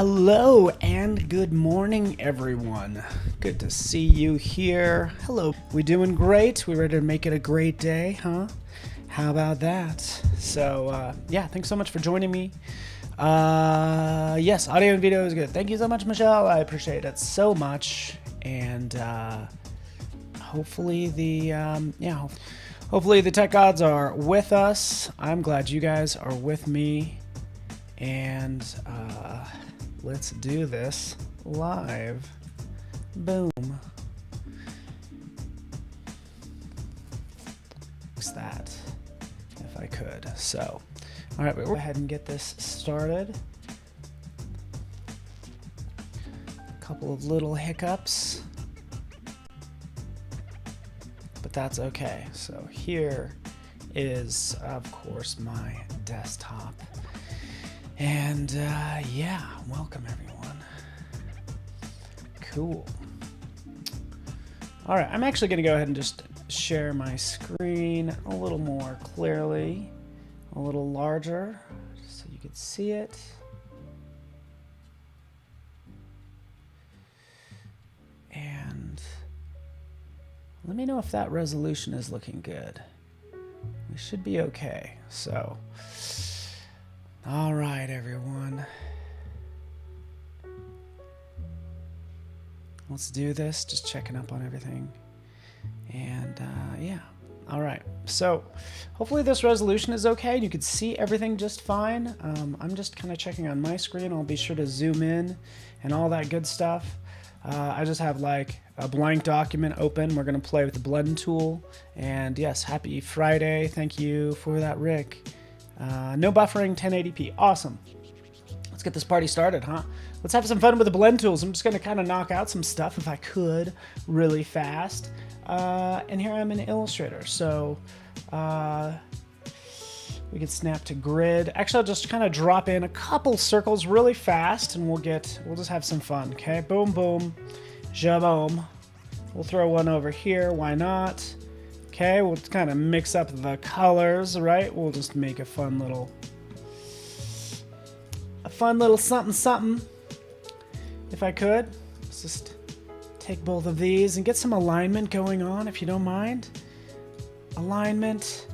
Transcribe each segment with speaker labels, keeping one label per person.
Speaker 1: Hello and good morning, everyone. Good to see you here. Hello. We doing great? We ready to make it a great day, huh? How about that? So, yeah, thanks so much for joining me. Yes, audio and video is good. Thank you so much, Michelle. I appreciate it so much. And hopefully hopefully the tech gods are with us. I'm glad you guys are with me. And let's do this live. Boom. Fix that if I could. So, all right, we'll go ahead and get this started. A couple of little hiccups, but that's okay. So here is, of course, my desktop. And yeah, welcome everyone. Cool. All right, I'm actually going to go ahead and just share my screen a little more clearly, a little larger, just so you can see it. And let me know if that resolution is looking good. We should be okay. So, all right, everyone. Let's do this. Just checking up on everything. And yeah. All right. So hopefully this resolution is okay. You can see everything just fine. I'm just kind of checking on my screen. I'll be sure to zoom in and all that good stuff. I just have like a blank document open. We're going to play with the blend tool. And yes, happy Friday. Thank you for that, Rick. No buffering, 1080p. Awesome. Let's get this party started, huh? Let's have some fun with the blend tools. I'm just going to kind of knock out some stuff if I could really fast. And here I'm in Illustrator. So we can snap to grid. Actually, I'll just kind of drop in a couple circles really fast and we'll just have some fun. Okay, boom, boom, jaboom. We'll throw one over here. Why not? Okay, we'll kind of mix up the colors, right? We'll just make a fun little something, something. If I could, let's just take both of these and get some alignment going on, if you don't mind. Alignment,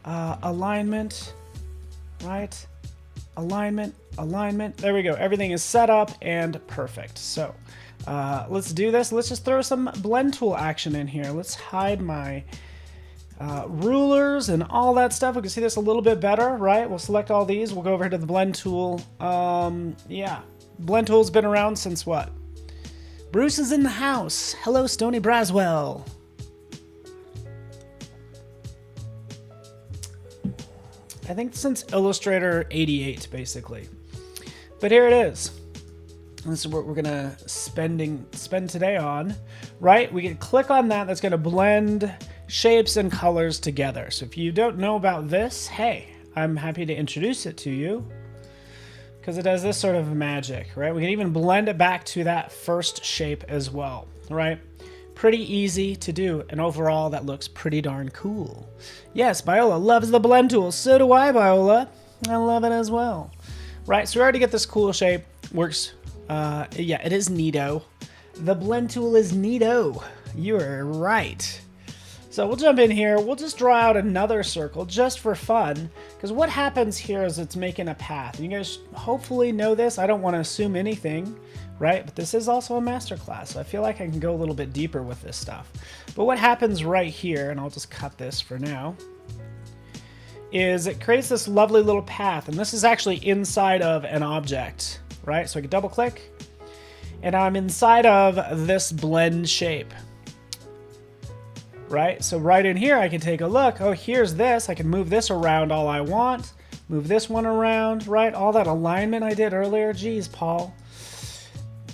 Speaker 1: alignment, right? Alignment, alignment. There we go. Everything is set up and perfect. So let's do this. Let's just throw some blend tool action in here. Let's hide my rulers and all that stuff. We can see this a little bit better, right? We'll select all these. We'll go over to the blend tool. Yeah, blend tool's been around since what? Bruce is in the house. Hello, Stony Braswell. I think since Illustrator 88, basically. But here it is. This is what we're gonna spend today on, right? We can click on that. That's gonna blend shapes and colors together. So if you don't know about this, hey, I'm happy to introduce it to you because it does this sort of magic, right? We can even blend it back to that first shape as well, right? Pretty easy to do, and overall that looks pretty darn cool. Yes, Viola loves the blend tool. So do I, Viola. I love it as well. Right, so we already get this cool shape. Works. Yeah, it is neato. The blend tool is neato. You're right. So we'll jump in here. We'll just draw out another circle just for fun. Because what happens here is it's making a path. You guys hopefully know this. I don't want to assume anything, right? But this is also a masterclass. So I feel like I can go a little bit deeper with this stuff. But what happens right here, and I'll just cut this for now, is it creates this lovely little path. And this is actually inside of an object, right? So I can double click. And I'm inside of this blend shape. Right? So right in here, I can take a look. Oh, here's this. I can move this around all I want. Move this one around, right? All that alignment I did earlier. Geez, Paul.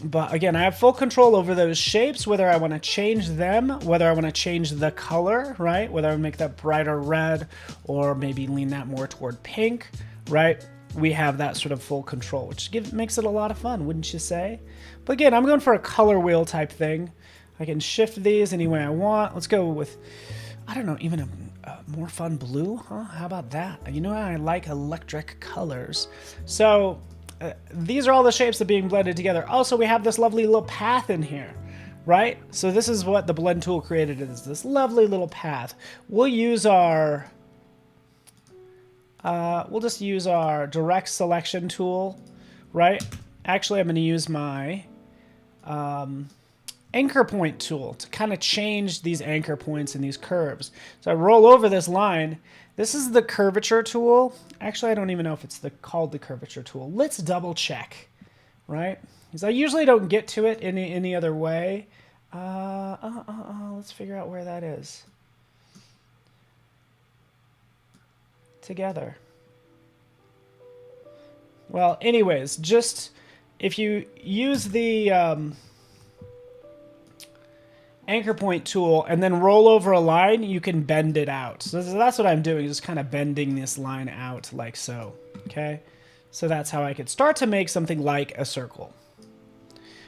Speaker 1: But again, I have full control over those shapes, whether I want to change them, whether I want to change the color, right? Whether I make that brighter red or maybe lean that more toward pink, right? We have that sort of full control, which makes it a lot of fun, wouldn't you say? But again, I'm going for a color wheel type thing. I can shift these any way I want. Let's go with, I don't know, even a more fun blue, huh? How about that? You know, I like electric colors. So these are all the shapes that are being blended together. Also, we have this lovely little path in here, right? So this is what the blend tool created, is this lovely little path. We'll use our, we'll just use our direct selection tool, right? Actually, I'm going to use my anchor point tool to kind of change these anchor points and these curves. So I roll over this line. This is the curvature tool. Actually, I don't even know if it's called the curvature tool. Let's double check, right? Because I usually don't get to it any other way. Let's figure out where that is. Together. Well, anyways, just if you use the anchor point tool and then roll over a line, you can bend it out. So that's what I'm doing, just kind of bending this line out like so, okay? So that's how I could start to make something like a circle.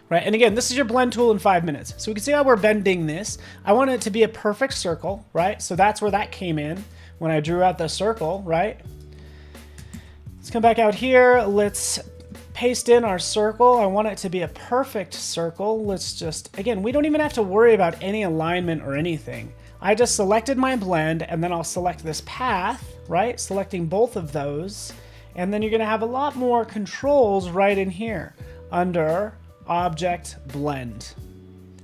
Speaker 1: Right, and again, this is your blend tool in 5 minutes. So we can see how we're bending this. I want it to be a perfect circle, right? So that's where that came in when I drew out the circle, right? Let's come back out here. Let's paste in our circle. I want it to be a perfect circle. Let's just, again, we don't even have to worry about any alignment or anything. I just selected my blend, and then I'll select this path, right? Selecting both of those. And then you're gonna have a lot more controls right in here under Object Blend.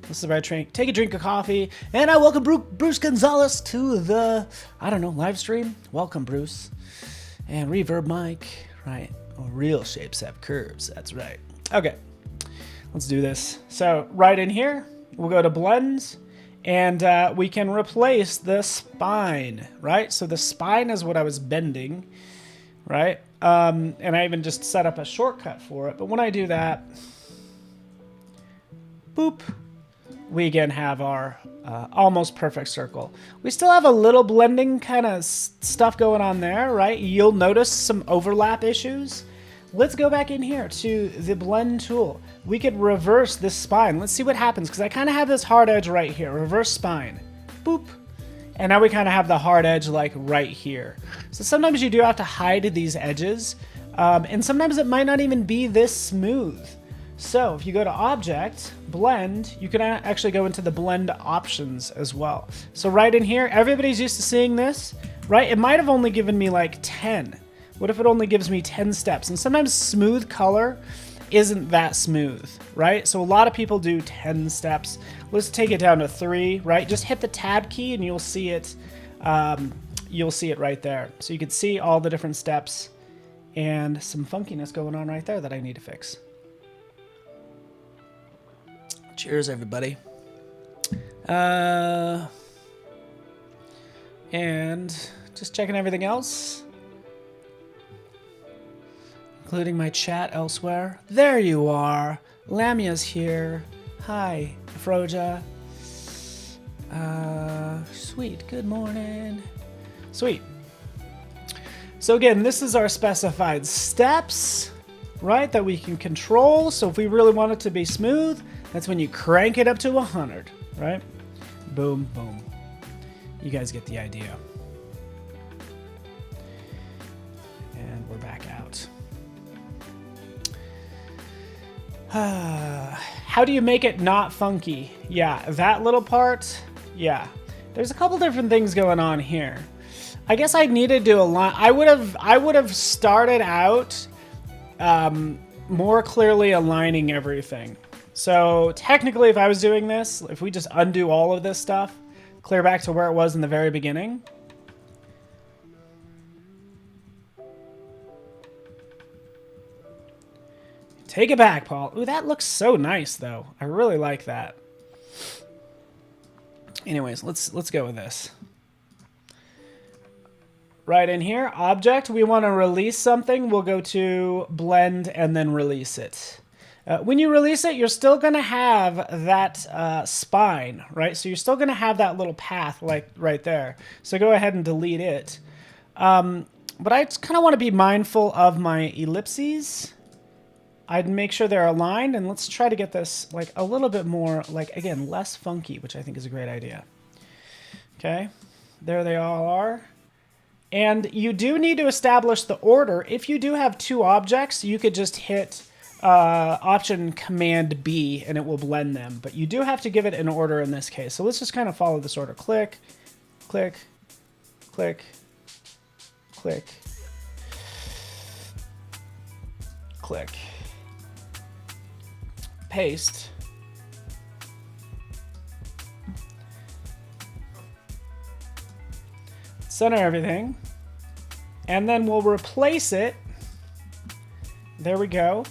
Speaker 1: This is where I take a drink of coffee, and I welcome Bruce Gonzalez to the, I don't know, live stream. Welcome, Bruce. And reverb mic, right? Oh, real shapes have curves, that's right. Okay, let's do this. So right in here, we'll go to blends, and we can replace the spine, right? So the spine is what I was bending, right? And I even just set up a shortcut for it. But when I do that, boop, we again have our almost perfect circle. We still have a little blending kind of stuff going on there, right? You'll notice some overlap issues. Let's go back in here to the blend tool. We could reverse this spine. Let's see what happens, because I kind of have this hard edge right here. Reverse spine, boop. And now we kind of have the hard edge like right here. So sometimes you do have to hide these edges, and sometimes it might not even be this smooth. So if you go to Object, Blend, you can actually go into the blend options as well. So right in here, everybody's used to seeing this, right? It might have only given me like 10. What if it only gives me 10 steps? And sometimes smooth color isn't that smooth, right? So a lot of people do 10 steps. Let's take it down to 3, right? Just hit the tab key and you'll see it. You'll see it right there. So you can see all the different steps and some funkiness going on right there that I need to fix. Cheers, everybody. And just checking everything else, including my chat elsewhere. There you are. Lamia's here. Hi, Froja. Sweet. Good morning. Sweet. So again, this is our specified steps, right, that we can control. So if we really want it to be smooth, that's when you crank it up to 100, right? Boom, boom. You guys get the idea. And we're back out. How do you make it not funky? Yeah, that little part, yeah. There's a couple different things going on here. I guess I needed to align. I would have started out more clearly aligning everything. So technically, if I was doing this, if we just undo all of this stuff, clear back to where it was in the very beginning. Take it back, Paul. Ooh, that looks so nice, though. I really like that. Anyways, let's go with this. Right in here, object, we want to release something. We'll go to blend and then release it. When you release it, you're still going to have that spine, right? So you're still going to have that little path like right there. So go ahead and delete it. But I kind of want to be mindful of my ellipses. I'd make sure they're aligned, and let's try to get this like a little bit more, like, again, less funky, which I think is a great idea. Okay, there they all are. And you do need to establish the order. If you do have two objects, you could just hit Option Command B and it will blend them. But you do have to give it an order in this case. So let's just kind of follow this order. Click, click, click, click, click, paste. Center everything. And then we'll replace it. There we go.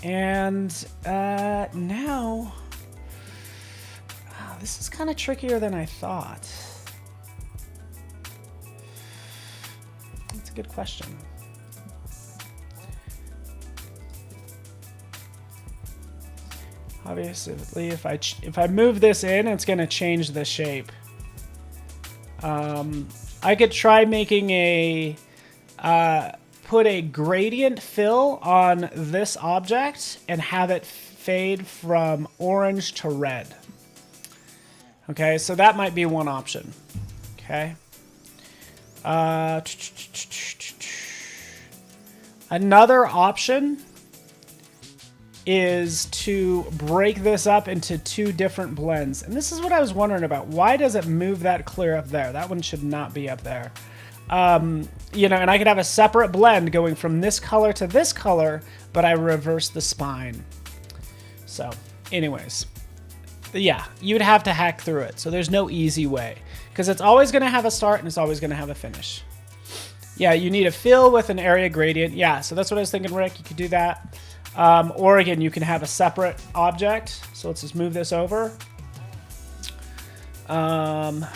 Speaker 1: And now, this is kind of trickier than I thought. That's a good question. Obviously, if I move this in, it's going to change the shape. I could try making a put a gradient fill on this object and have it fade from orange to red. Okay, so that might be one option. Okay. Another option is to break this up into two different blends. And this is what I was wondering about. Why does it move that clear up there? That one should not be up there. You know, and I could have a separate blend going from this color to this color, but I reverse the spine. So anyways, yeah, you'd have to hack through it. So there's no easy way because it's always going to have a start and it's always going to have a finish. Yeah, you need a fill with an area gradient. Yeah, so that's what I was thinking, Rick. You could do that. Or again, you can have a separate object. So let's just move this over. Let's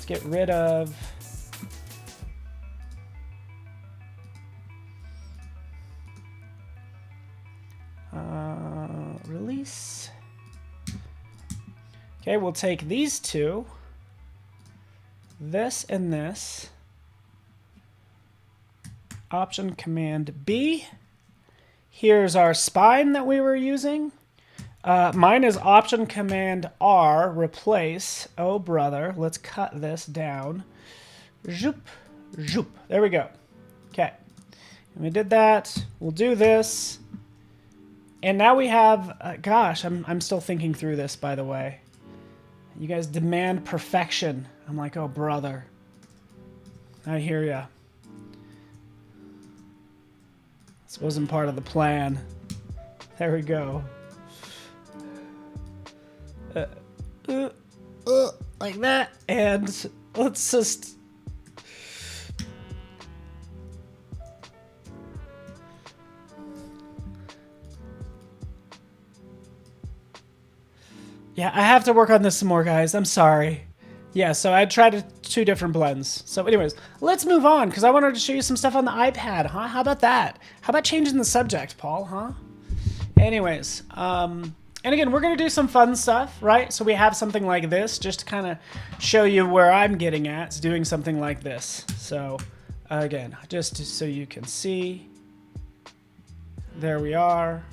Speaker 1: get rid of release. Okay, we'll take these two. This and this. Option Command B. Here's our spine that we were using. Mine is Option Command R, replace. Oh, brother. Let's cut this down. Zoop, zoop. There we go. Okay. And we did that. We'll do this. And now we have, gosh, I'm still thinking through this, by the way. You guys demand perfection. I'm like, oh, brother. I hear ya. This wasn't part of the plan. There we go. Like that. And let's just... Yeah, I have to work on this some more, guys. I'm sorry. Yeah, so I tried two different blends. So anyways, let's move on, because I wanted to show you some stuff on the iPad, huh? How about that? How about changing the subject, Paul, huh? Anyways, and again, we're going to do some fun stuff, right? So we have something like this, just to kind of show you where I'm getting at. It's doing something like this. So again, just so you can see. There we are.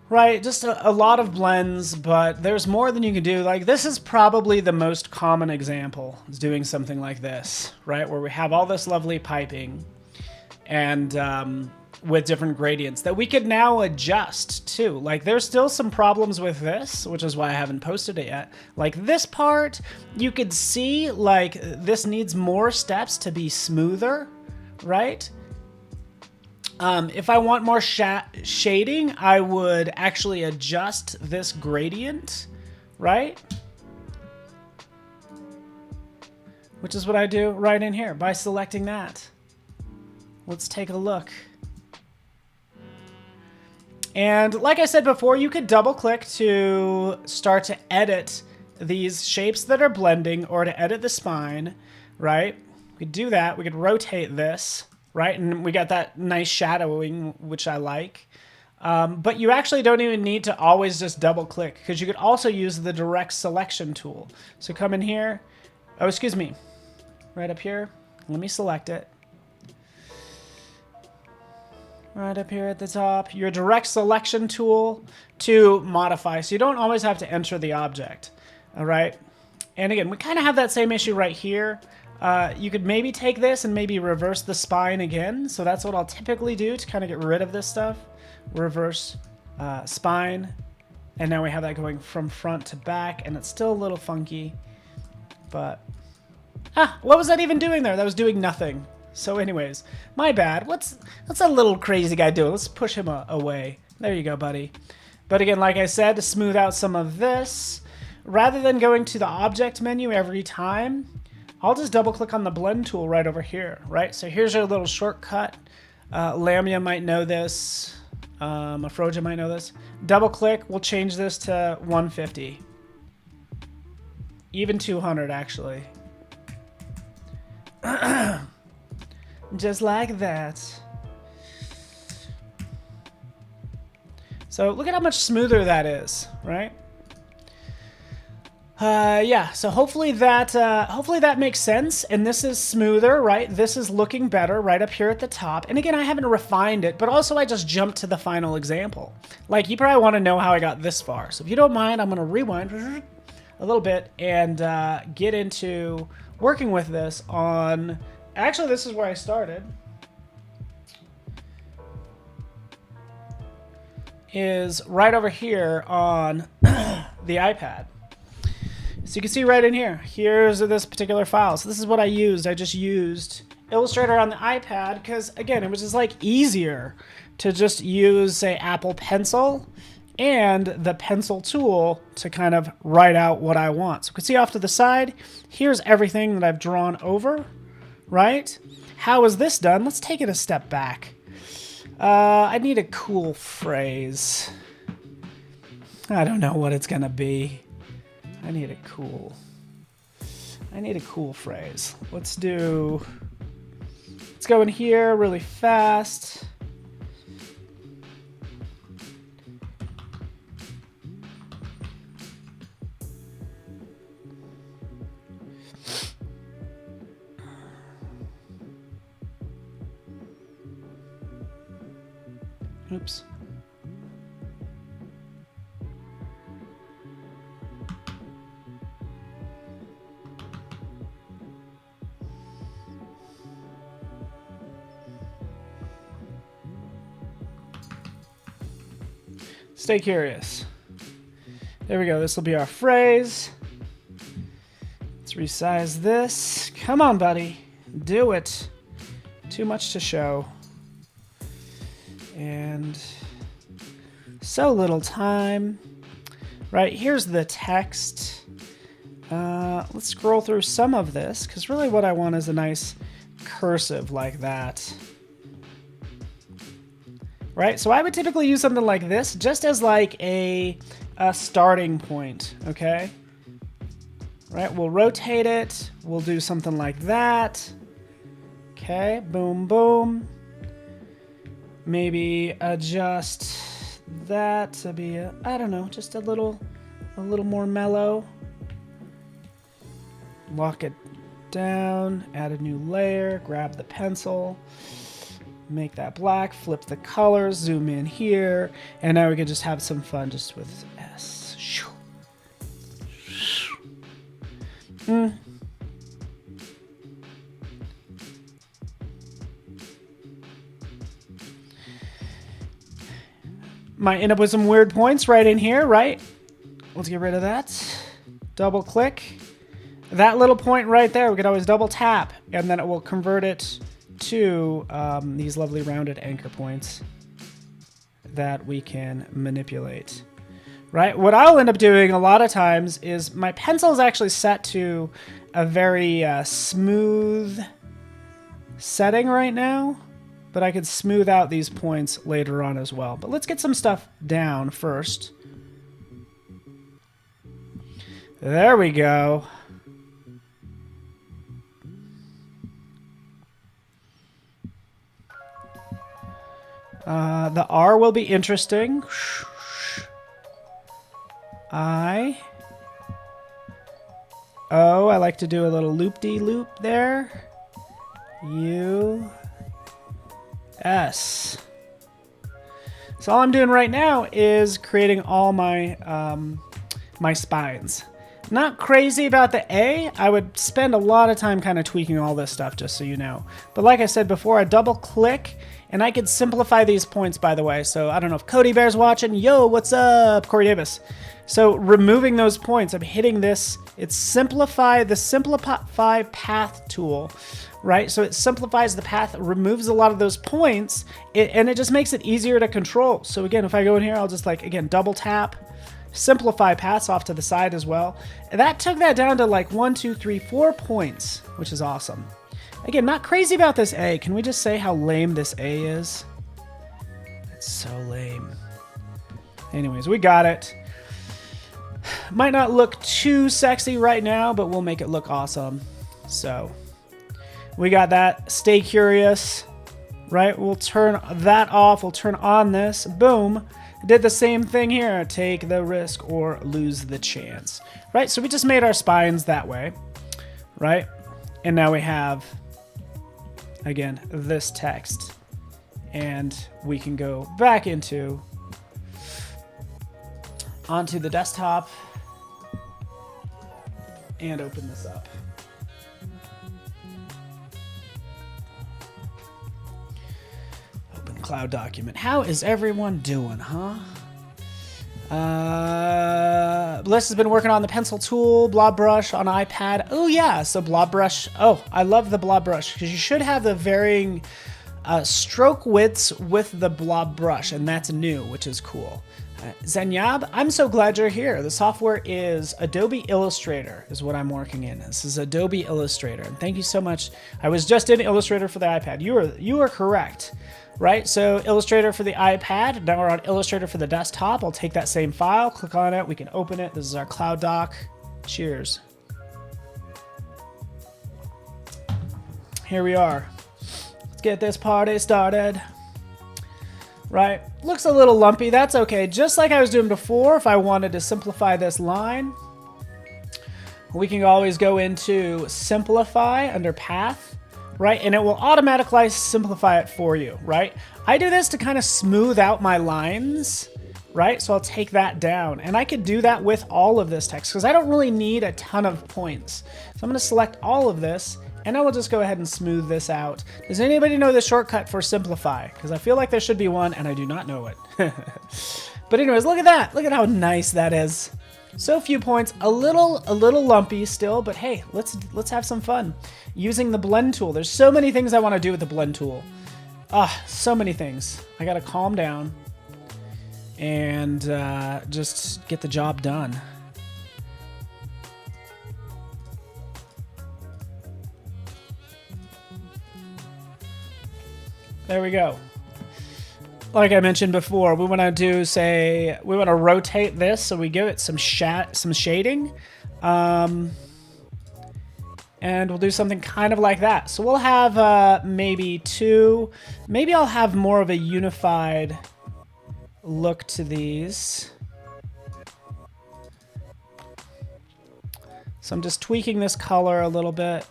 Speaker 1: Right, just a lot of blends, but there's more than you can do. Like, this is probably the most common example, is doing something like this, right? Where we have all this lovely piping and with different gradients that we could now adjust too. Like, there's still some problems with this, which is why I haven't posted it yet. Like, this part, you could see, like, this needs more steps to be smoother, right? If I want more shading, I would actually adjust this gradient, right? Which is what I do right in here by selecting that. Let's take a look. And like I said before, you could double click to start to edit these shapes that are blending or to edit the spine, right? We could do that. We could rotate this. Right, and we got that nice shadowing, which I like. But you actually don't even need to always just double click, because you could also use the direct selection tool. So come in here. Oh, excuse me. Right up here. Let me select it. right up here at the top. Your direct selection tool to modify. So you don't always have to enter the object. All right. And again, we kind of have that same issue right here. You could maybe take this and maybe reverse the spine again. So that's what I'll typically do to kind of get rid of this stuff. Reverse spine. And now we have that going from front to back, and it's still a little funky. But, what was that even doing there? That was doing nothing. So anyways, my bad. What's that little crazy guy doing? Let's push him away. There you go, buddy. But again, like I said, to smooth out some of this, rather than going to the object menu every time, I'll just double click on the blend tool right over here, right? So here's your little shortcut. Lamia might know this. Afroja might know this. Double click, we'll change this to 150. Even 200, actually. Just like that. So look at how much smoother that is, right? Yeah, so hopefully that makes sense, and this is smoother, right? This is looking better right up here at the top. And again, I haven't refined it, but also I just jumped to the final example. Like, you probably want to know how I got this far. So if you don't mind, I'm going to rewind a little bit and get into working with this on... Actually, this is where I started. Is right over here on the iPad. So you can see right in here, here's this particular file. So this is what I used. I just used Illustrator on the iPad because, again, it was just like easier to just use, say, Apple Pencil and the pencil tool to kind of write out what I want. So you can see off to the side, here's everything that I've drawn over, right? How is this done? Let's take it a step back. I need a cool phrase. I don't know what it's gonna be. I need a cool phrase. Let's go in here really fast. Oops. Stay curious. There we go. This will be our phrase. Let's resize this. Come on, buddy. Do it. Too much to show. And so little time. Right, here's the text. Let's scroll through some of this, because really what I want is a nice cursive like that. Right, so I would typically use something like this just as like a starting point, okay? Right, we'll rotate it. We'll do something like that. Okay, boom, boom. Maybe adjust that to be, I don't know, just a little more mellow. Lock it down, add a new layer, grab the pencil. Make that black, flip the colors, zoom in here, and now we can just have some fun just with S. Might end up with some weird points right in here, right? Let's get rid of that. Double click. That little point right there, we could always double tap, and then it will convert it to these lovely rounded anchor points that we can manipulate, right? What I'll end up doing a lot of times is my pencil is actually set to a very smooth setting right now, but I could smooth out these points later on as well. But let's get some stuff down first. There we go. The R will be interesting. I. O, I like to do a little loop-de-loop there. U. S. So all I'm doing right now is creating all my, my spines. Not crazy about the A. I would spend a lot of time kind of tweaking all this stuff, just so you know. But like I said before, I double click and I could simplify these points, by the way. So I don't know if Cody Bear's watching. Yo, what's up? Corey Davis. So removing those points, I'm hitting this. It's the simplify path tool, right? So it simplifies the path, removes a lot of those points, and it just makes it easier to control. So again, if I go in here, I'll just like, again, double tap. Simplify paths off to the side as well. And that took that down to like 1, 2, 3, 4 points, which is awesome. Again, not crazy about this A. Can we just say how lame this A is? It's so lame. Anyways, we got it. Might not look too sexy right now, but we'll make it look awesome. So we got that. Stay curious, right? We'll turn that off. We'll turn on this. Boom. Did the same thing here. Take the risk or lose the chance, right? So we just made our spines that way, right? And now we have, again, this text, and we can go back onto the desktop and open this up. Cloud document. How is everyone doing, huh? Bliss has been working on the pencil tool, blob brush on iPad. Oh yeah, so blob brush. Oh, I love the blob brush because you should have the varying stroke widths with the blob brush, and that's new, which is cool. Zenyab, I'm so glad you're here. The software is Adobe Illustrator is what I'm working in. This is Adobe Illustrator, and thank you so much. I was just in Illustrator for the iPad. You are correct. Right, so Illustrator for the iPad, now we're on Illustrator for the desktop. I'll take that same file, click on it, we can open it. This is our Cloud doc. Cheers. Here we are. Let's get this party started. Right, looks a little lumpy, that's okay. Just like I was doing before, if I wanted to simplify this line, we can always go into Simplify under Path. Right, and it will automatically simplify it for you, right? I do this to kind of smooth out my lines, right? So I'll take that down, and I could do that with all of this text because I don't really need a ton of points. So I'm going to select all of this, and I will just go ahead and smooth this out. Does anybody know the shortcut for simplify? Because I feel like there should be one, and I do not know it. But anyways, look at that. Look at how nice that is. So few points, a little lumpy still, but hey, let's have some fun. Using the blend tool. There's so many things I want to do with the blend tool. So many things. I gotta calm down and just get the job done. There we go. Like I mentioned before, we want to do, say, we want to rotate this so we give it some shading. And we'll do something kind of like that. So we'll have maybe I'll have more of a unified look to these. So I'm just tweaking this color a little bit.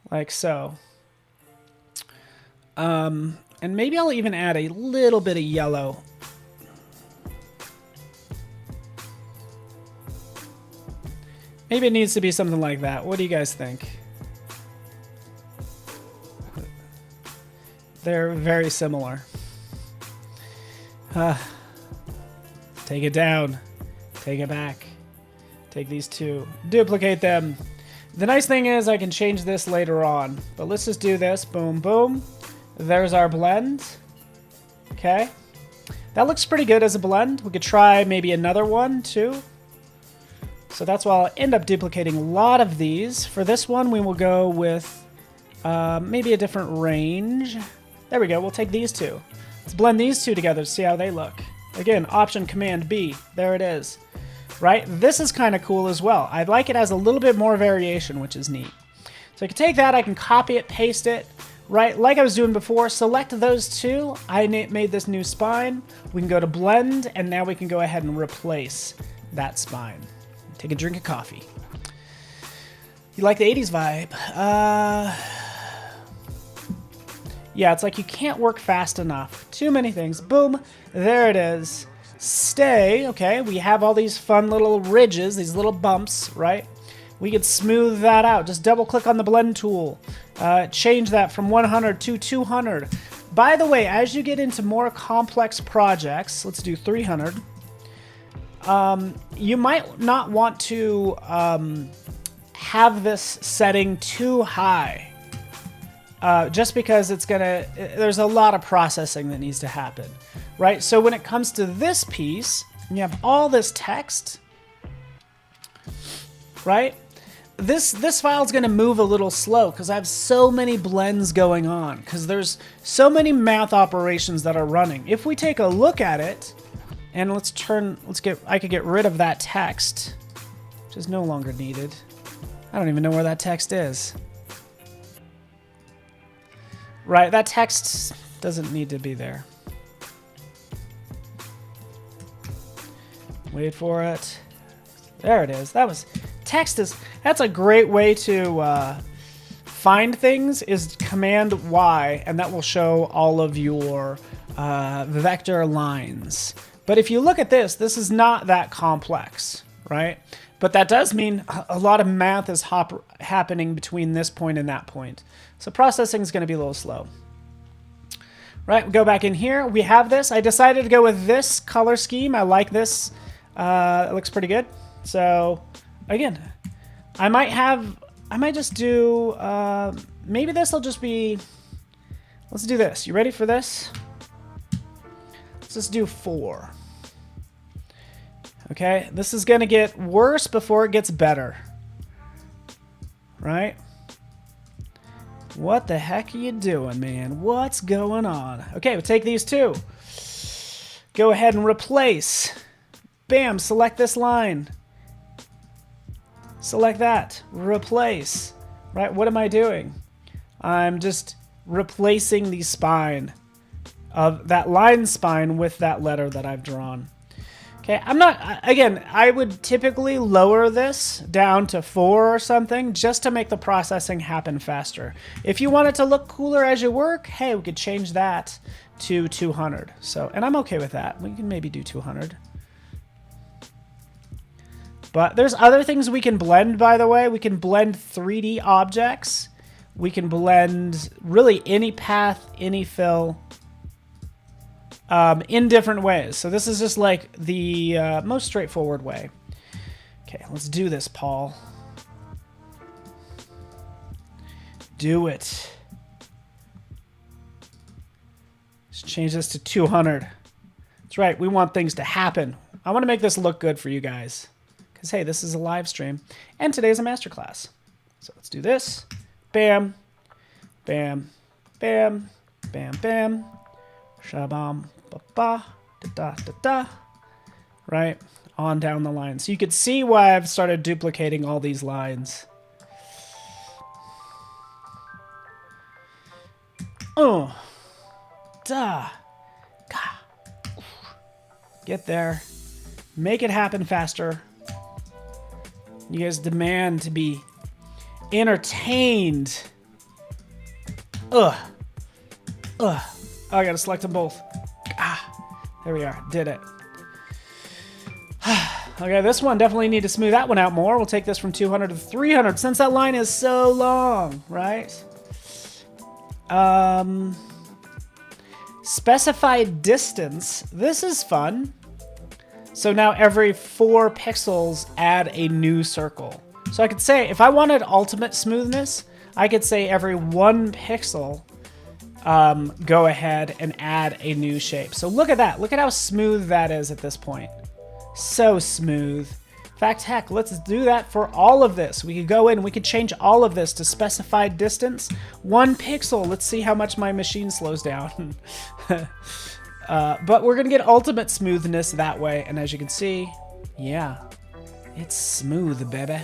Speaker 1: Like so. And maybe I'll even add a little bit of yellow. Maybe it needs to be something like that. What do you guys think? They're very similar. Take it down. Take it back. Take these two. Duplicate them. The nice thing is I can change this later on. But let's just do this. Boom, boom. There's our blend. Okay. That looks pretty good as a blend. We could try maybe another one too. So that's why I'll end up duplicating a lot of these. For this one, we will go with maybe a different range. There we go. We'll take these two. Let's blend these two together to see how they look. Again, Option Command B. There it is. Right? This is kind of cool as well. I like it as a little bit more variation, which is neat. So I can take that. I can copy it, paste it. Right? Like I was doing before, select those two. I made this new spine. We can go to Blend, and now we can go ahead and replace that spine. Take a drink of coffee. You like the 80s vibe? Yeah, it's like you can't work fast enough. Too many things. Boom. There it is. Stay. Okay, we have all these fun little ridges, these little bumps, right? We could smooth that out. Just double click on the blend tool. Change that from 100 to 200. By the way, as you get into more complex projects, let's do 300. You might not want to have this setting too high. Just because there's a lot of processing that needs to happen, right? So when it comes to this piece, you have all this text, right? This file is going to move a little slow because I have so many blends going on because there's so many math operations that are running. If we take a look at it, and I could get rid of that text, which is no longer needed. I don't even know where that text is. Right, that text doesn't need to be there. Wait for it. There it is. That's a great way to find things, is Command Y, and that will show all of your vector lines. But if you look at this is not that complex, right? But that does mean a lot of math is happening between this point and that point. So processing is going to be a little slow. Right, we go back in here. We have this. I decided to go with this color scheme. I like this. It looks pretty good. So again, I might just do, maybe this will just be, let's do this. You ready for this? Let's just do 4. Okay, this is going to get worse before it gets better. Right? What the heck are you doing, man? What's going on? Okay, we'll take these two. Go ahead and replace. Bam, select this line. Select that. Replace. Right, what am I doing? I'm just replacing the spine of that line spine with that letter that I've drawn. Okay, I would typically lower this down to 4 or something just to make the processing happen faster. If you want it to look cooler as you work, hey, we could change that to 200. So, and I'm okay with that. We can maybe do 200. But there's other things we can blend, by the way. We can blend 3D objects. We can blend really any path, any fill. In different ways. So this is just like the most straightforward way. Okay, let's do this, Paul. Do it. Let's change this to 200. That's right, we want things to happen. I want to make this look good for you guys. Because, hey, this is a live stream. And today's a masterclass. So let's do this. Bam. Bam. Bam. Bam. Bam. Shabam. Ba, da, da, da, da. Right? On down the line. So you could see why I've started duplicating all these lines. Oh. Da. Ga. Get there. Make it happen faster. You guys demand to be entertained. Ugh. Ugh. Oh, I gotta select them both. There we are. Did it. Okay, this one definitely need to smooth that one out more. We'll take this from 200 to 300 since that line is so long, right? Specified distance. This is fun. So now every 4 pixels, add a new circle. So I could say, if I wanted ultimate smoothness, I could say every 1 pixel, go ahead and add a new shape. So look at that. Look at how smooth that is at this point. So smooth. In fact, heck, let's do that for all of this. We could go in, we could change all of this to specified distance. 1 pixel. Let's see how much my machine slows down. But we're going to get ultimate smoothness that way. And as you can see, yeah, it's smooth, baby.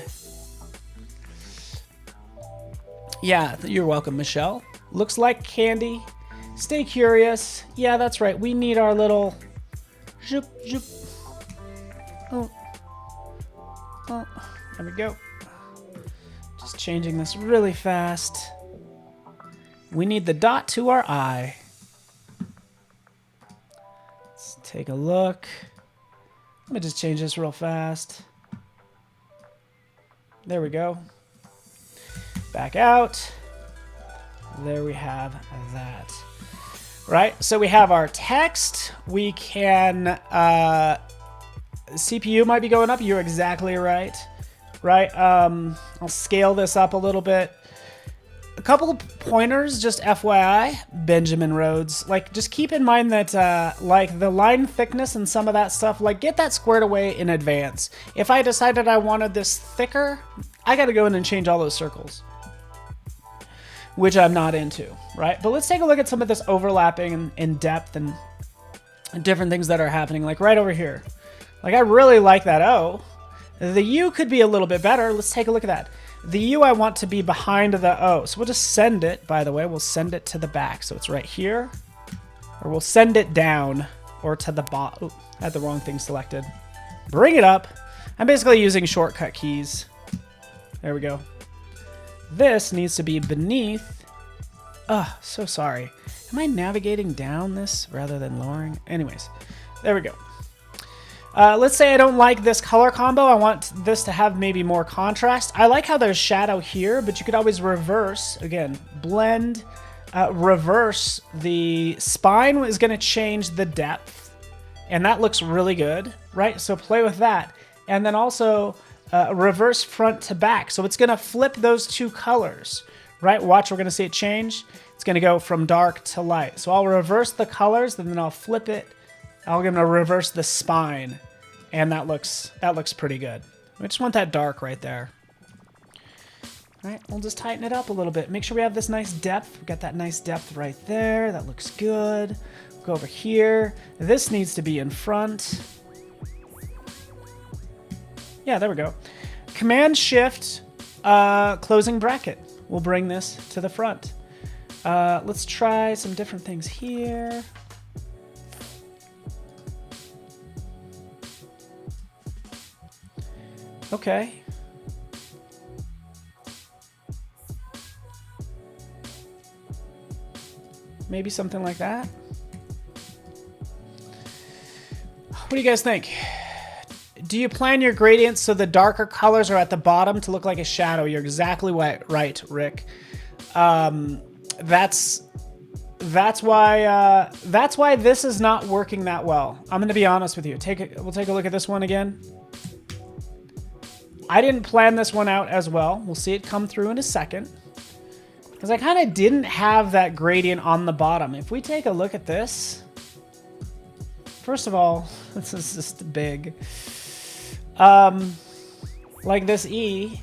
Speaker 1: Yeah, you're welcome, Michelle. Looks like candy. Stay curious. Yeah, that's right. We need our little... Zoop, zoop. Oh. Oh, there we go. Just changing this really fast. We need the dot to our eye. Let's take a look. Let me just change this real fast. There we go. Back out. There we have that. Right, so we have our text. We can, CPU might be going up. You're exactly right. Right, I'll scale this up a little bit. A couple of pointers, just FYI, Benjamin Rhodes. Like, just keep in mind that, like, the line thickness and some of that stuff, like, get that squared away in advance. If I decided I wanted this thicker, I got to go in and change all those circles, which I'm not into, right? But let's take a look at some of this overlapping and depth and different things that are happening, like right over here. Like, I really like that O. The U could be a little bit better. Let's take a look at that. The U I want to be behind the O. So we'll just send it, by the way, we'll send it to the back. So it's right here. Or we'll send it down or to the bottom. I had the wrong thing selected. Bring it up. I'm basically using shortcut keys. There we go. This needs to be beneath. Ugh, so sorry. Am I navigating down this rather than lowering? Anyways, there we go. Let's say I don't like this color combo. I want this to have maybe more contrast. I like how there's shadow here, but you could always reverse. Again, blend, reverse. The spine is going to change the depth, and that looks really good, right? So play with that. And then also reverse front to back. So it's going to flip those two colors, right? Watch, we're going to see it change. It's going to go from dark to light. So I'll reverse the colors, and then I'll flip it. I'm going to reverse the spine, and that looks pretty good. We just want that dark right there. All right, we'll just tighten it up a little bit. Make sure we have this nice depth. We've got that nice depth right there. That looks good. Go over here. This needs to be in front. Yeah, there we go. Command-Shift, closing bracket. We'll bring this to the front. Let's try some different things here. Okay. Maybe something like that. What do you guys think? Do you plan your gradients so the darker colors are at the bottom to look like a shadow? You're exactly right, Rick. That's why this is not working that well. I'm going to be honest with you. We'll take a look at this one again. I didn't plan this one out as well. We'll see it come through in a second. Because I kind of didn't have that gradient on the bottom. If we take a look at this, first of all, this is just big. Like this E,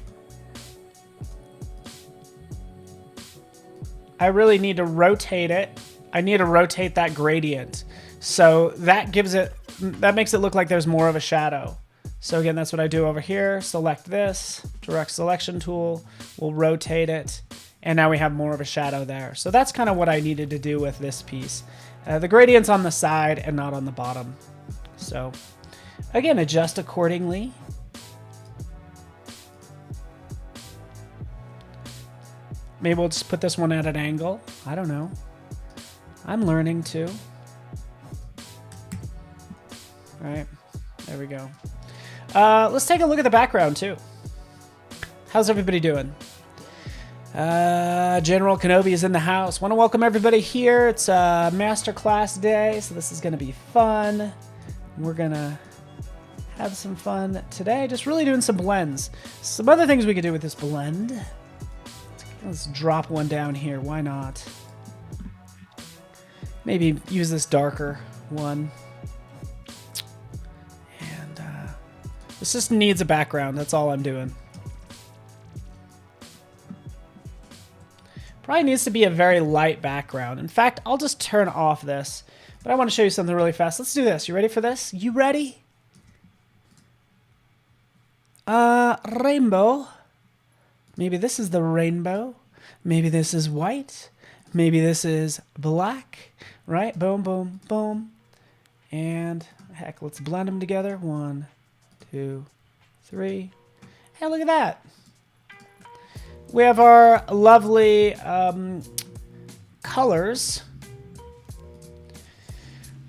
Speaker 1: I really need to rotate it. I need to rotate that gradient. So that makes it look like there's more of a shadow. So again, that's what I do over here. Select this, direct selection tool. We'll rotate it. And now we have more of a shadow there. So that's kind of what I needed to do with this piece. The gradient's on the side and not on the bottom. So again, adjust accordingly. Maybe we'll just put this one at an angle. I don't know. I'm learning too. All right, there we go. Let's take a look at the background too. How's everybody doing? General Kenobi is in the house. Want to welcome everybody here. It's Masterclass day, so this is going to be fun. We're going to have some fun today. Just really doing some blends. Some other things we could do with this blend. Let's drop one down here. Why not? Maybe use this darker one. And this just needs a background. That's all I'm doing. Probably needs to be a very light background. In fact, I'll just turn off this. But I want to show you something really fast. Let's do this. You ready for this? You ready? Rainbow. Maybe this is the rainbow. Maybe this is white. Maybe this is black. Right? Boom, boom, boom. And heck, let's blend them together. 1, 2, 3. Hey, look at that. We have our lovely colors,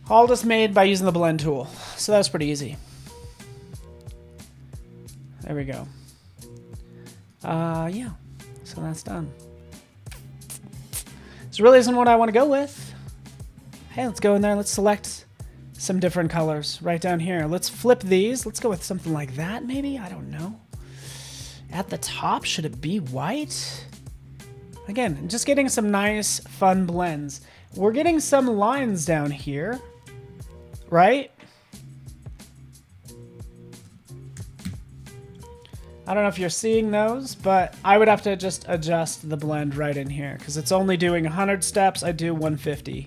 Speaker 1: all just made by using the blend tool. So that was pretty easy. There we go. Yeah, so that's done. This really isn't what I want to go with. Hey, let's go in there. Let's select some different colors right down here. Let's flip these. Let's go with something like that, maybe. I don't know. At the top, should it be white? Again, just getting some nice, fun blends. We're getting some lines down here, right? I don't know if you're seeing those, but I would have to just adjust the blend right in here because it's only doing 100 steps. I do 150.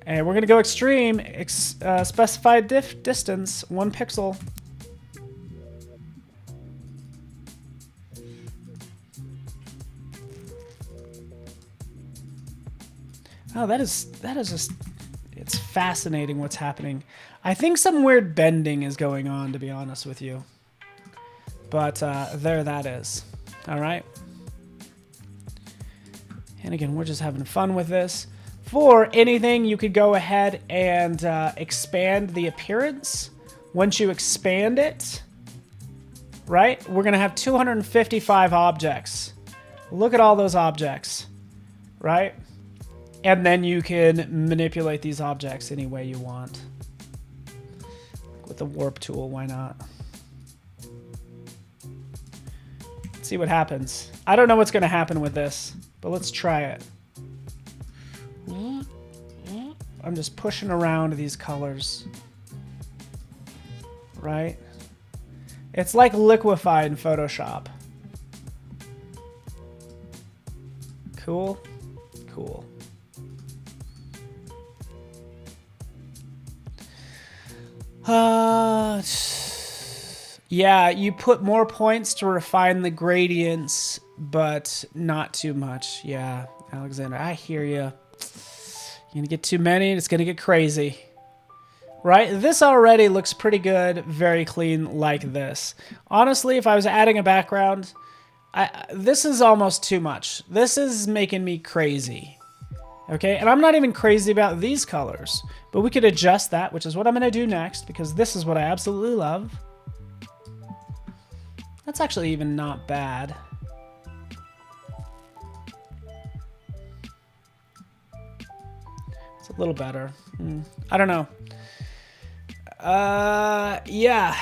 Speaker 1: And we're going to go extreme, specified distance, 1 pixel. Oh, that is just, it's fascinating what's happening. I think some weird bending is going on, to be honest with you. But there that is. All right. And again, we're just having fun with this. For anything, you could go ahead and expand the appearance. Once you expand it, right, we're going to have 255 objects. Look at all those objects, right? And then you can manipulate these objects any way you want. With the warp tool, why not? Let's see what happens. I don't know what's going to happen with this, but let's try it. I'm just pushing around these colors. Right? It's like Liquify in Photoshop. Cool. Cool. Yeah, you put more points to refine the gradients, but not too much. Yeah, Alexander, I hear you. You're gonna get too many, and it's gonna get crazy. Right? This already looks pretty good, very clean like this. Honestly, if I was adding a background, this is almost too much. This is making me crazy. Okay, and I'm not even crazy about these colors, but we could adjust that, which is what I'm going to do next, because this is what I absolutely love. That's actually even not bad. It's a little better. I don't know. Yeah.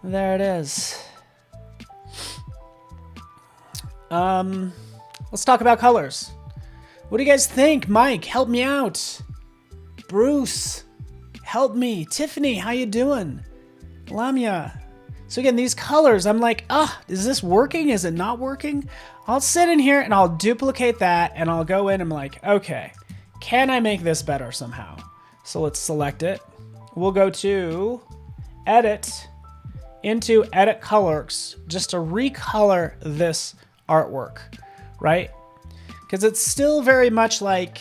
Speaker 1: There it is. Let's talk about colors. What do you guys think? Mike, help me out. Bruce, help me. Tiffany, how you doing? Lamia. So again, these colors, I'm like, is this working? Is it not working? I'll sit in here and I'll duplicate that and I'll go in and I'm like, okay, can I make this better somehow? So let's select it. We'll go to Edit, into Edit Colors, just to recolor this artwork, right? Because it's still very much like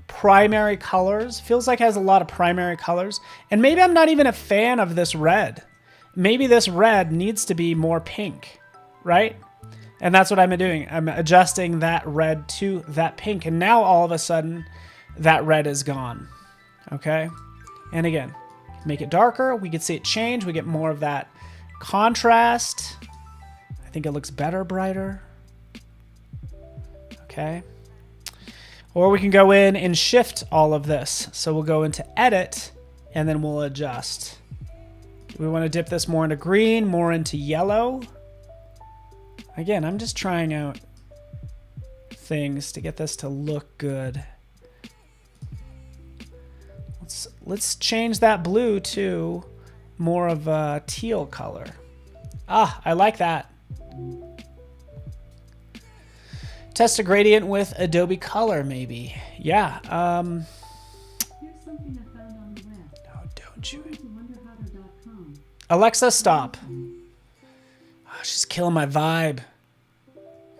Speaker 1: primary colors. Feels like it has a lot of primary colors. And maybe I'm not even a fan of this red. Maybe this red needs to be more pink, right? And that's what I'm doing. I'm adjusting that red to that pink. And now all of a sudden, that red is gone, okay? And again, make it darker. We can see it change. We get more of that contrast. I think it looks better, brighter. Okay. Or we can go in and shift all of this. So we'll go into Edit, and then we'll adjust. We want to dip this more into green, more into yellow. Again, I'm just trying out things to get this to look good. Let's change that blue to more of a teal color. I like that. Test a gradient with Adobe Color, maybe. Yeah.
Speaker 2: Here's something I found on the web.
Speaker 1: No, don't you.
Speaker 2: wonderhow.com.
Speaker 1: Alexa, stop. Oh, she's killing my vibe.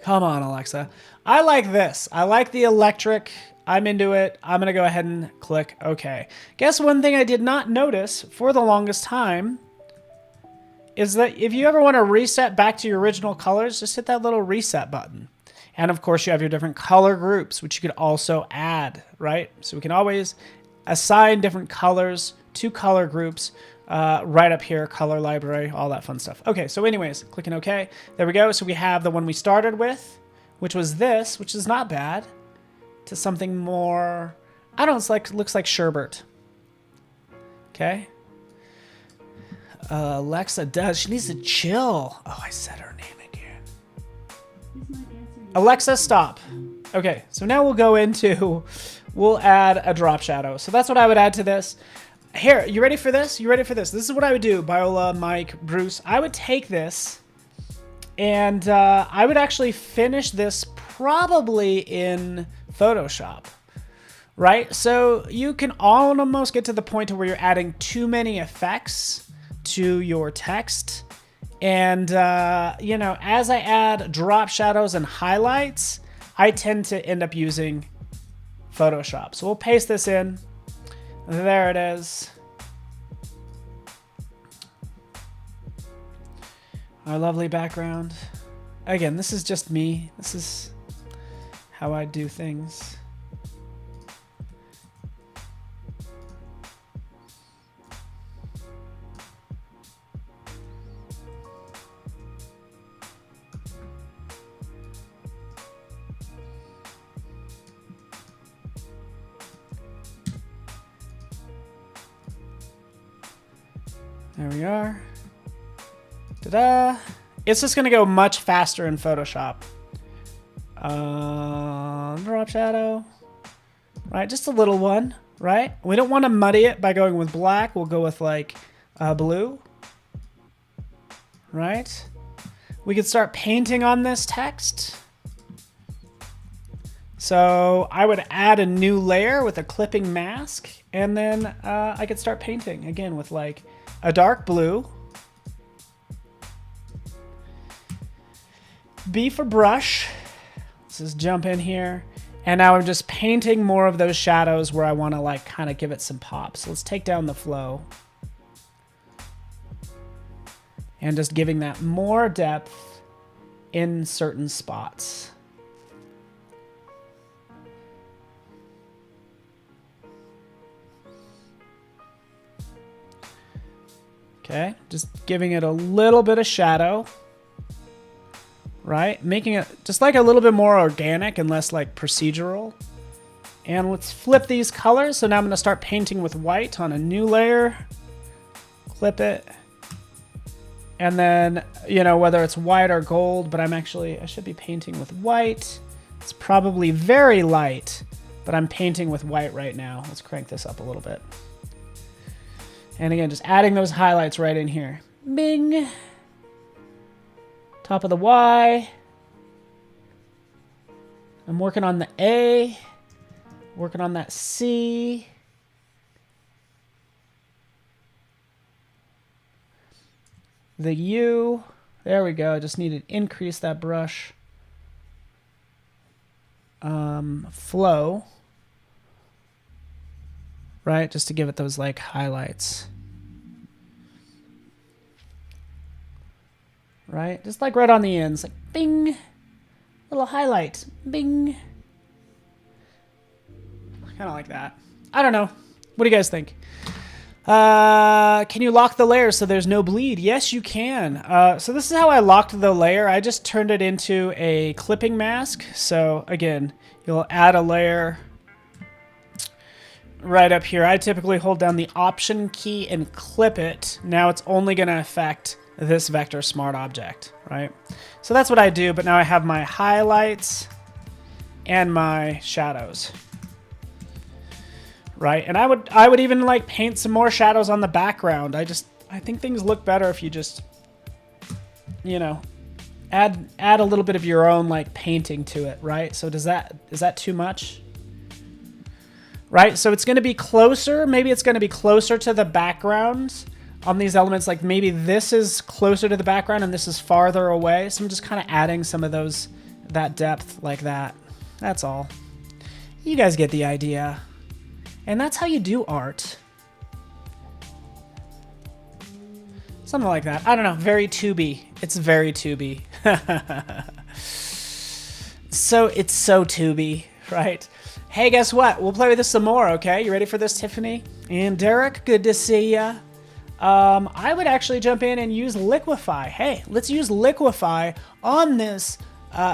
Speaker 1: Come on, Alexa. I like this. I like the electric. I'm into it. I'm going to go ahead and click OK. Guess one thing I did not notice for the longest time is that if you ever want to reset back to your original colors, just hit that little reset button. And of course you have your different color groups, which you could also add, right? So we can always assign different colors to color groups right up here, color library, all that fun stuff. Okay, so anyways, clicking OK. There we go. So we have the one we started with, which was this, which is not bad, to something more, I don't know, it's like, looks like sherbet. Okay. Alexa does. She needs to chill. Oh, I said her name again.
Speaker 2: This might answer your
Speaker 1: Alexa, stop. Okay, so now we'll go into, we'll add a drop shadow. So that's what I would add to this. Here, you ready for this? You ready for this? This is what I would do, Biola, Mike, Bruce. I would take this and I would actually finish this probably in Photoshop, right? So you can almost get to the point where you're adding too many effects to your text. And, you know, as I add drop shadows and highlights, I tend to end up using Photoshop. So we'll paste this in. There it is. Our lovely background. Again, this is just me. This is how I do things. There we are. Ta-da! It's just going to go much faster in Photoshop. Drop shadow. Right, just a little one, right? We don't want to muddy it by going with black. We'll go with like blue. Right? We could start painting on this text. So I would add a new layer with a clipping mask, and then I could start painting again with like a dark blue. B for brush. Let's just jump in here. And now I'm just painting more of those shadows where I want to like kind of give it some pop. So let's take down the flow. And just giving that more depth in certain spots. Okay, just giving it a little bit of shadow, right? Making it just like a little bit more organic and less like procedural. And let's flip these colors. So now I'm going to start painting with white on a new layer. Clip it. And then, you know, whether it's white or gold, but I should be painting with white. It's probably very light, but I'm painting with white right now. Let's crank this up a little bit. And again, just adding those highlights right in here. Bing. Top of the Y. I'm working on the A. Working on that C. The U. There we go. Just need to increase that brush flow. Right? Just to give it those like highlights. Right? Just like right on the ends. Like bing. Little highlight. Bing. Kind of like that. I don't know. What do you guys think? Can you lock the layer so there's no bleed? Yes, you can. So this is how I locked the layer. I just turned it into a clipping mask. So again, you'll add a layer right up here. I typically hold down the Option key and clip it. Now it's only going to affect this vector smart object, right? So that's what I do, but now I have my highlights and my shadows. Right? And I would even like paint some more shadows on the background. I think things look better if you just, you know, add a little bit of your own like painting to it, right? So is that too much? Right? So it's going to be closer. Maybe it's going to be closer to the background on these elements. Like maybe this is closer to the background and this is farther away. So I'm just kind of adding some of that depth like that. That's all. You guys get the idea. And that's how you do art. It's Something like that. I don't know. Very tubey. It's very tubey. So it's so tubey, right? Hey, guess what? We'll play with this some more, okay? You ready for this, Tiffany? And Derek, good to see ya. I would actually jump in and use Liquify. Hey, let's use Liquify on this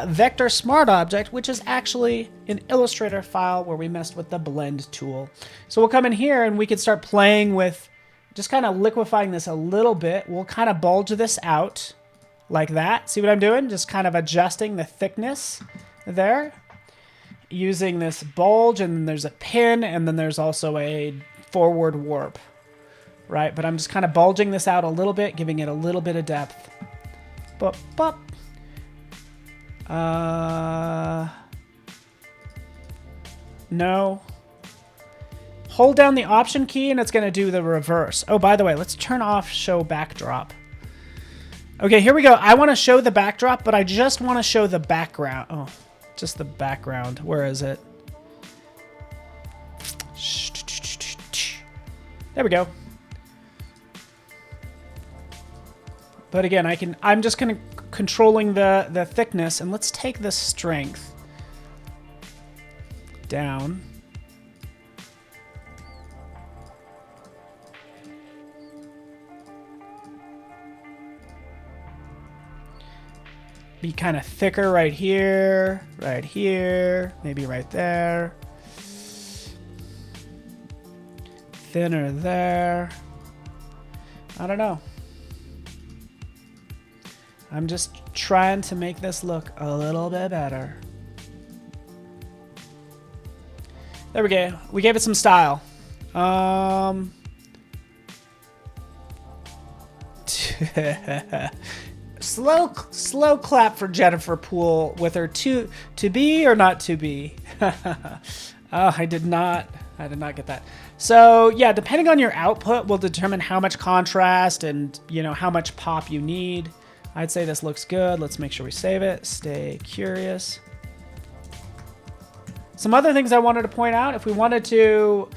Speaker 1: vector smart object, which is actually an Illustrator file where we messed with the blend tool. So we'll come in here and we can start playing with just kind of liquefying this a little bit. We'll kind of bulge this out like that. See what I'm doing? Just kind of adjusting the thickness there. Using this bulge, and then there's a pin, and then there's also a forward warp, right? But I'm just kind of bulging this out a little bit, giving it a little bit of depth. Bop, bop. No. Hold down the Option key, and it's going to do the reverse. Oh, by the way, let's turn off Show Backdrop. Okay, here we go. I want to show the backdrop, but I just want to show the background. Oh. Just the background. Where is it? There we go. But again, I'm just kind of controlling the thickness, and let's take the strength down. Be kind of thicker right here, maybe right there. Thinner there. I don't know. I'm just trying to make this look a little bit better. There we go. We gave it some style. Slow clap for Jennifer Poole with her to be or not to be. Oh, I did not get that. So yeah, depending on your output will determine how much contrast and how much pop you need. I'd say this looks good. Let's make sure we save it. Stay curious. Some other things I wanted to point out, if we wanted to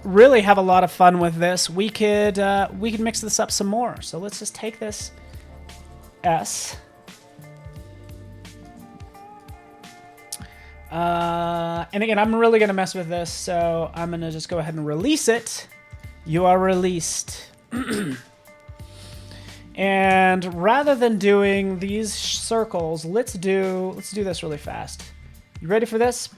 Speaker 1: really have a lot of fun with this, we could mix this up some more. So let's just take this S. And again, I'm really going to mess with this, so I'm going to just go ahead and release it. You are released. And rather than doing these circles, let's do this really fast. You ready for this?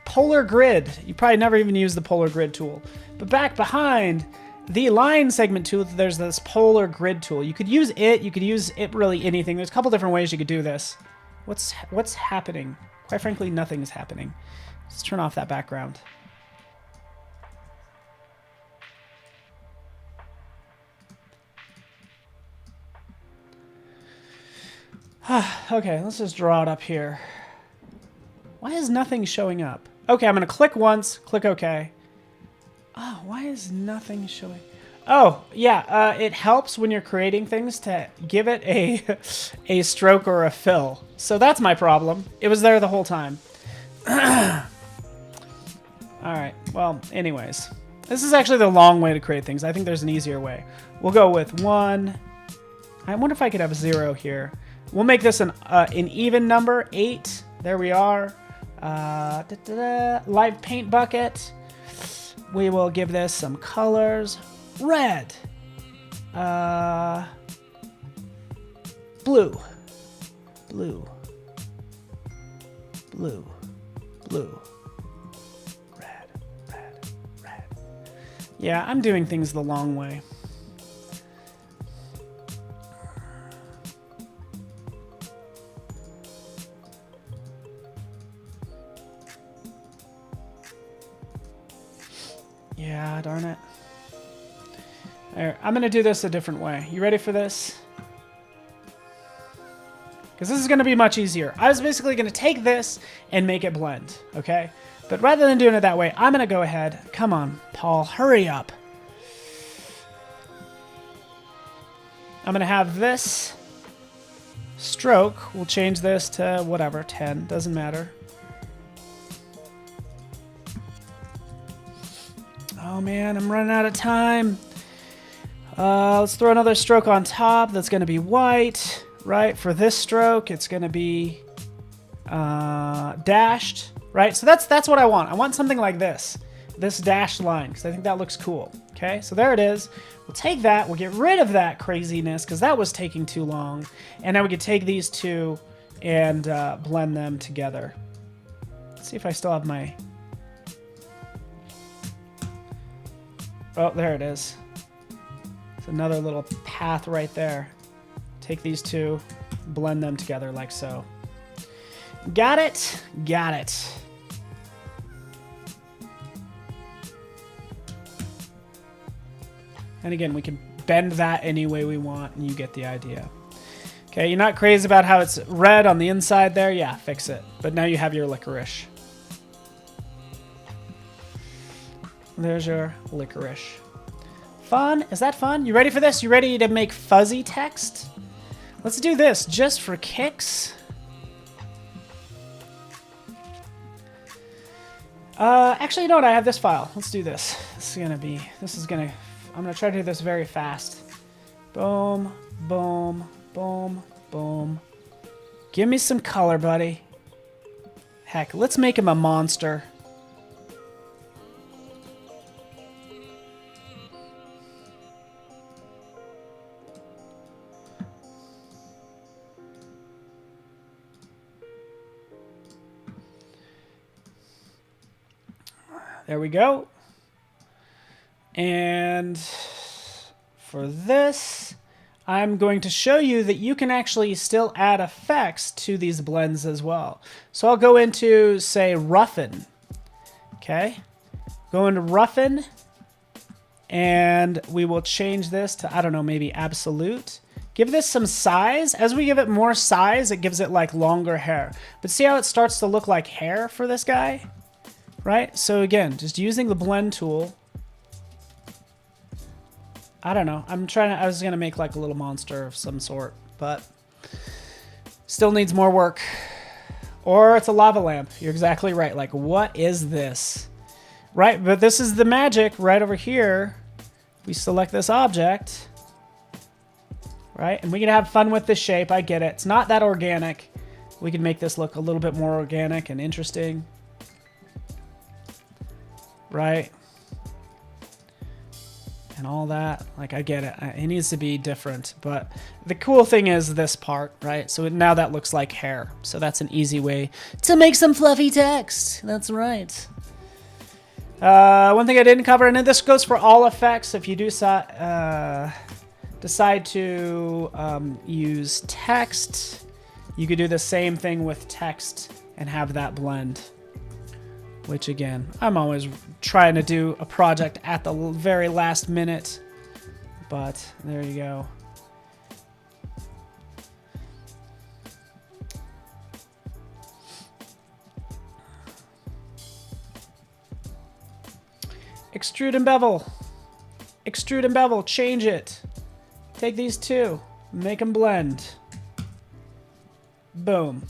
Speaker 1: Polar grid. You probably never even used the polar grid tool. But back behind the line segment tool, there's this polar grid tool. You could use it. You could use it really anything. There's a couple different ways you could do this. What's happening? Quite frankly, nothing is happening. Let's turn off that background. Okay, let's just draw it up here. Why is nothing showing up? Okay, I'm going to click once, click OK. Oh, why is nothing showing? Oh, yeah, it helps when you're creating things to give it a stroke or a fill. So that's my problem. It was there the whole time. All right, well, anyways. This is actually the long way to create things. I think there's an easier way. We'll go with 1. I wonder if I could have 0 here. We'll make this an even number, 8. There we are. Live paint bucket. We will give this some colors. Red. Blue. Blue. Blue. Blue. Red. Red. Red. Yeah, I'm doing things the long way. Yeah, darn it. There, I'm going to do this a different way. You ready for this? Because this is going to be much easier. I was basically going to take this and make it blend, okay? But rather than doing it that way, I'm going to go ahead. Come on, Paul, hurry up. I'm going to have this stroke. We'll change this to whatever, 10. Doesn't matter. Oh man, I'm running out of time. Let's throw another stroke on top. That's going to be white, right? For this stroke, it's going to be dashed, right? So that's what I want. I want something like this dashed line, because I think that looks cool. Okay, so there it is. We'll take that. We'll get rid of that craziness because that was taking too long. And now we could take these two and blend them together. Let's see if I still have my... Oh, there it is. It's another little path right there. Take these two, blend them together like so. Got it? Got it. And again, we can bend that any way we want, and you get the idea. Okay, you're not crazy about how it's red on the inside there? Yeah, fix it. But now you have your licorice. There's your licorice. Fun? Is that fun? You ready for this? You ready to make fuzzy text? Let's do this just for kicks. Actually, you know what? I have this file. Let's do this. I'm gonna try to do this very fast. Boom, boom, boom, boom. Give me some color, buddy. Heck, let's make him a monster. There we go. And for this, I'm going to show you that you can actually still add effects to these blends as well. So I'll go into, say, roughen. Okay. Go into roughen. And we will change this to, I don't know, maybe absolute. Give this some size. As we give it more size, it gives it like longer hair. But see how it starts to look like hair for this guy? Right? So again, just using the blend tool. I don't know. I was going to make like a little monster of some sort, but still needs more work. Or it's a lava lamp. You're exactly right. Like, what is this? Right? But this is the magic right over here. We select this object, right? And we can have fun with this shape. I get it. It's not that organic. We can make this look a little bit more organic and interesting. Right? And all that, like, I get it. It needs to be different, but the cool thing is this part, right? So now that looks like hair. So that's an easy way to make some fluffy text. That's right. One thing I didn't cover, and this goes for all effects. If you do decide to use text, you could do the same thing with text and have that blend. Which again, I'm always trying to do a project at the very last minute, but there you go. Extrude and bevel. Extrude and bevel, change it. Take these two, make them blend. Boom.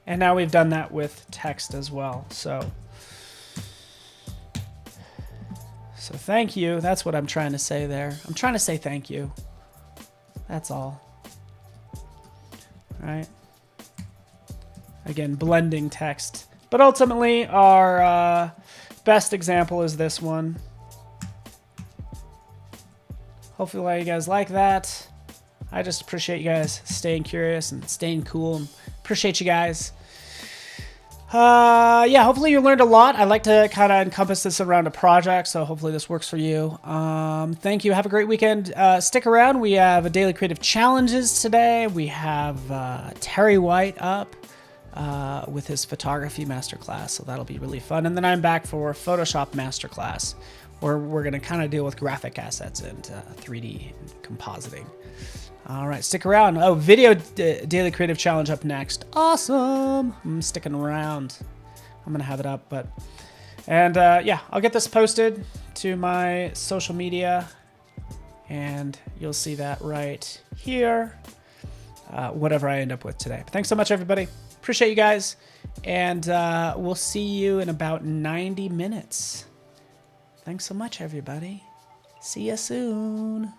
Speaker 1: And now we've done that with text as well, so thank you. That's what I'm trying to say there. I'm trying to say thank you. That's all. All right. Again, blending text. But ultimately, our best example is this one. Hopefully you guys like that. I just appreciate you guys staying curious and staying cool. Appreciate you guys. Yeah, hopefully you learned a lot. I like to kind of encompass this around a project, so hopefully this works for you. Thank you. Have a great weekend. Stick around. We have a daily creative challenges today. We have Terry White up with his photography masterclass, so that'll be really fun. And then I'm back for Photoshop masterclass, where we're going to kind of deal with graphic assets and 3D compositing. All right, stick around. Oh, video daily creative challenge up next. Awesome. I'm sticking around. I'm gonna have it up, yeah, I'll get this posted to my social media, and you'll see that right here. Whatever I end up with today. But thanks so much, everybody. Appreciate you guys, and we'll see you in about 90 minutes. Thanks so much, everybody. See you soon.